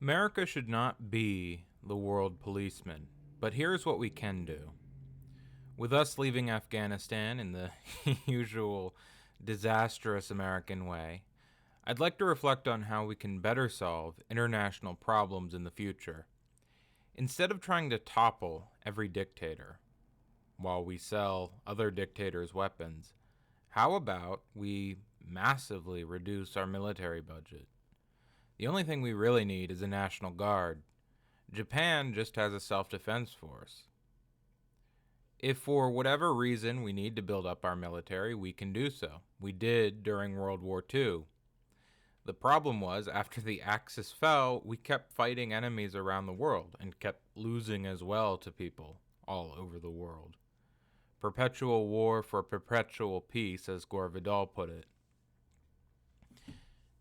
America should not be the world policeman, but here's what we can do. With us leaving Afghanistan in the usual disastrous American way, I'd like to reflect on how we can better solve international problems in the future. Instead of trying to topple every dictator while we sell other dictators weapons, how about we massively reduce our military budget? The only thing we really need is a National Guard. Japan just has a self defense force. If for whatever reason we need to build up our military, we can do so. We did during World War II. The problem was, after the Axis fell, we kept fighting enemies around the world and kept losing as well to people all over the world. Perpetual war for perpetual peace, as Gore Vidal put it.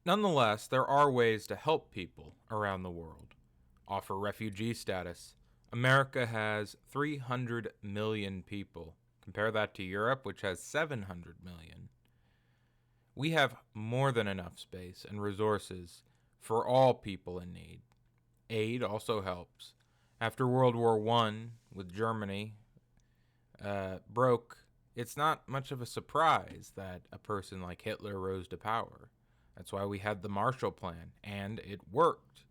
Nonetheless, there are ways to help people around the world. Offer refugee status. America has 300 million people. Compare that to Europe, which has 700 million. We have more than enough space and resources for all people in need. Aid also helps. After World War I, with Germany broke, it's not much of a surprise that a person like Hitler rose to power. That's why we had the Marshall Plan, and it worked.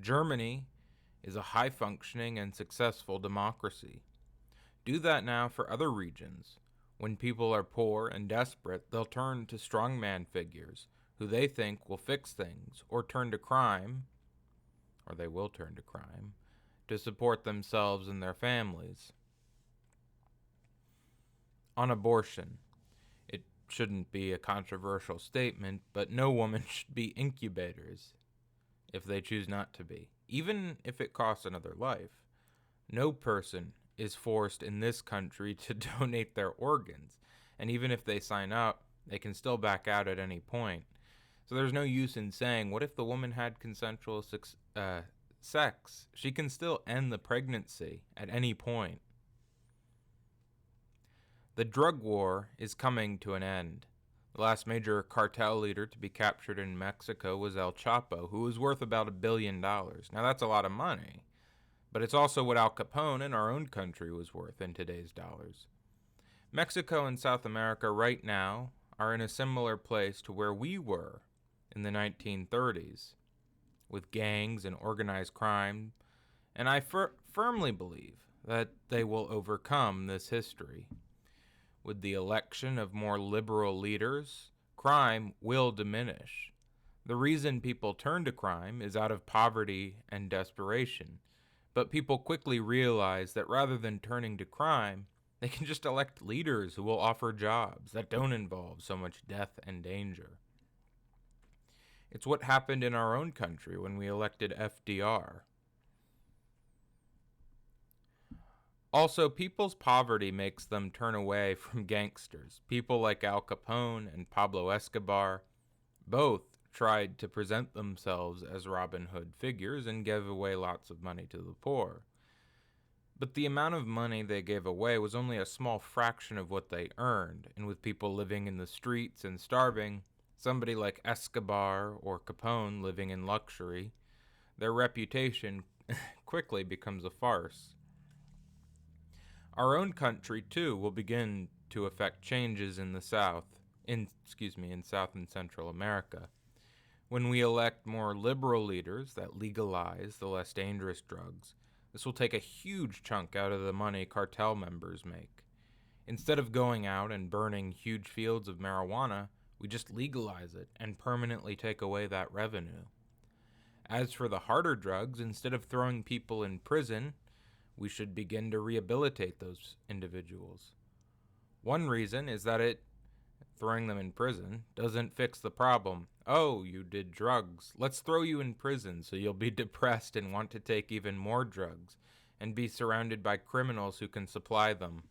Germany is a high functioning and successful democracy. Do that now for other regions. When people are poor and desperate, they'll turn to strongman figures who they think will fix things, or turn to crime, or they will turn to crime, to support themselves and their families. On abortion, it shouldn't be a controversial statement, but no woman should be incubators if they choose not to be, even if it costs another life. No person is forced in this country to donate their organs, and even if they sign up, they can still back out at any point. So there's no use in saying, what if the woman had consensual sex? She can still end the pregnancy at any point. The drug war is coming to an end. The last major cartel leader to be captured in Mexico was El Chapo, who was worth about $1 billion. Now that's a lot of money, but it's also what Al Capone in our own country was worth in today's dollars. Mexico and South America right now are in a similar place to where we were in the 1930s, with gangs and organized crime, and I firmly believe that they will overcome this history. With the election of more liberal leaders, crime will diminish. The reason people turn to crime is out of poverty and desperation, but people quickly realize that rather than turning to crime, they can just elect leaders who will offer jobs that don't involve so much death and danger. It's what happened in our own country when we elected FDR. Also, people's poverty makes them turn away from gangsters. People like Al Capone and Pablo Escobar both tried to present themselves as Robin Hood figures and gave away lots of money to the poor. But the amount of money they gave away was only a small fraction of what they earned, and with people living in the streets and starving, somebody like Escobar or Capone living in luxury, their reputation quickly becomes a farce. Our own country, too, will begin to affect changes in South and Central America. When we elect more liberal leaders that legalize the less dangerous drugs, this will take a huge chunk out of the money cartel members make. Instead of going out and burning huge fields of marijuana, we just legalize it and permanently take away that revenue. As for the harder drugs, instead of throwing people in prison, we should begin to rehabilitate those individuals. One reason is that throwing them in prison, doesn't fix the problem. Oh, you did drugs. Let's throw you in prison so you'll be depressed and want to take even more drugs and be surrounded by criminals who can supply them.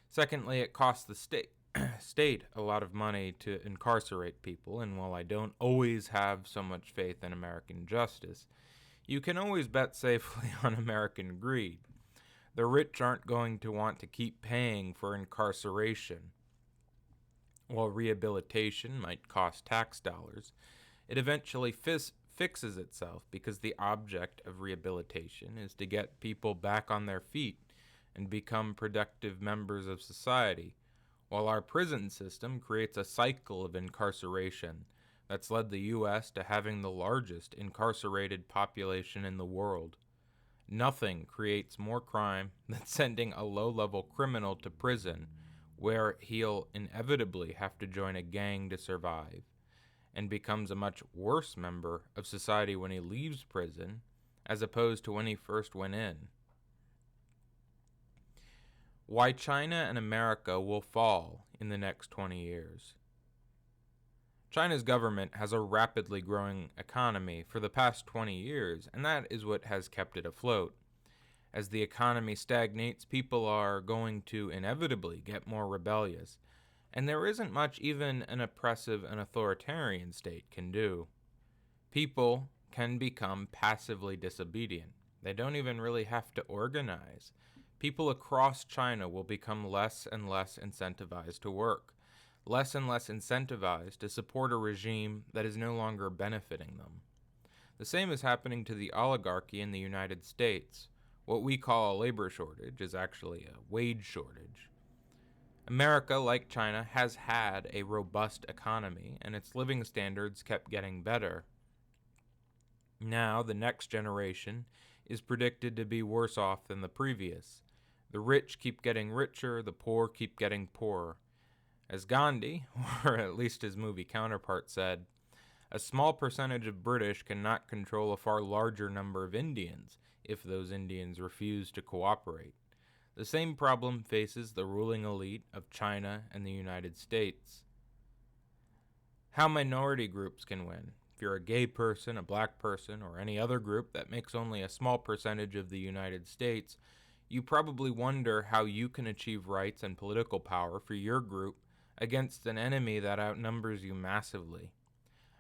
Secondly, it costs the state a lot of money to incarcerate people, and while I don't always have so much faith in American justice, you can always bet safely on American greed. The rich aren't going to want to keep paying for incarceration. While rehabilitation might cost tax dollars, it eventually fixes itself because the object of rehabilitation is to get people back on their feet and become productive members of society, while our prison system creates a cycle of incarceration that's led the U.S. to having the largest incarcerated population in the world. Nothing creates more crime than sending a low-level criminal to prison, where he'll inevitably have to join a gang to survive, and becomes a much worse member of society when he leaves prison, as opposed to when he first went in. Why China and America will fall in the next 20 years. China's government has a rapidly growing economy for the past 20 years, and that is what has kept it afloat. As the economy stagnates, people are going to inevitably get more rebellious, and there isn't much even an oppressive and authoritarian state can do. People can become passively disobedient. They don't even really have to organize. People across China will become less and less incentivized to work, less and less incentivized to support a regime that is no longer benefiting them. The same is happening to the oligarchy in the United States. What we call a labor shortage is actually a wage shortage. America, like China, has had a robust economy, and its living standards kept getting better. Now, the next generation is predicted to be worse off than the previous. The rich keep getting richer, the poor keep getting poorer. As Gandhi, or at least his movie counterpart, said, a small percentage of British cannot control a far larger number of Indians if those Indians refuse to cooperate. The same problem faces the ruling elite of China and the United States. How minority groups can win. If you're a gay person, a black person, or any other group that makes only a small percentage of the United States, you probably wonder how you can achieve rights and political power for your group against an enemy that outnumbers you massively.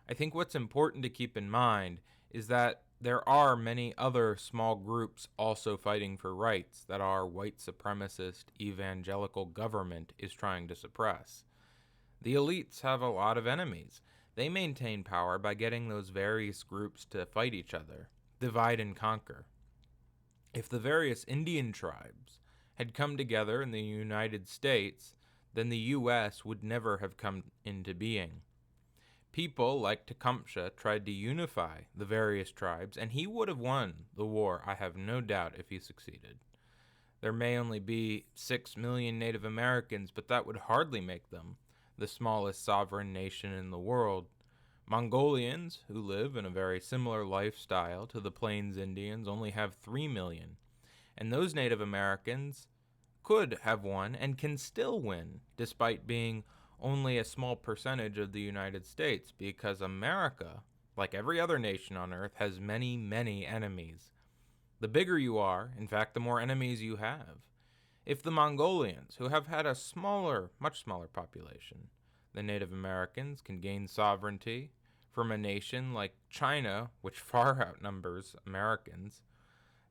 I think what's important to keep in mind is that there are many other small groups also fighting for rights that our white supremacist evangelical government is trying to suppress. The elites have a lot of enemies. They maintain power by getting those various groups to fight each other, divide and conquer. If the various Indian tribes had come together in the United States, then the U.S. would never have come into being. People like Tecumseh tried to unify the various tribes, and he would have won the war, I have no doubt, if he succeeded. There may only be 6 million Native Americans, but that would hardly make them the smallest sovereign nation in the world. Mongolians, who live in a very similar lifestyle to the Plains Indians, only have 3 million, and those Native Americans could have won and can still win, despite being only a small percentage of the United States, because America, like every other nation on earth, has many, many enemies. The bigger you are, in fact, the more enemies you have. If the Mongolians, who have had a smaller, much smaller population than Native Americans, can gain sovereignty from a nation like China, which far outnumbers Americans,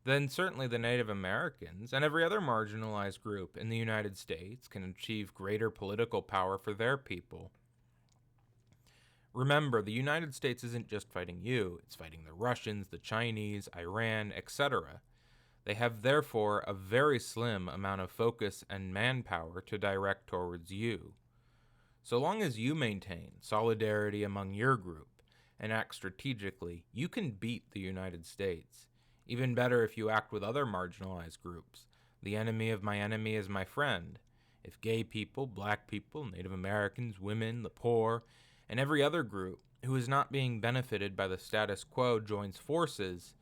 then certainly the Native Americans and every other marginalized group in the United States can achieve greater political power for their people. Remember, the United States isn't just fighting you, it's fighting the Russians, the Chinese, Iran, etc. They have therefore a very slim amount of focus and manpower to direct towards you. So long as you maintain solidarity among your group and act strategically, you can beat the United States. Even better if you act with other marginalized groups. The enemy of my enemy is my friend. If gay people, black people, Native Americans, women, the poor, and every other group who is not being benefited by the status quo joins forces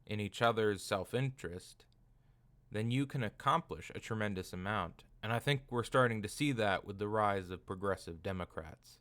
in each other's self-interest, then you can accomplish a tremendous amount. And I think we're starting to see that with the rise of progressive Democrats.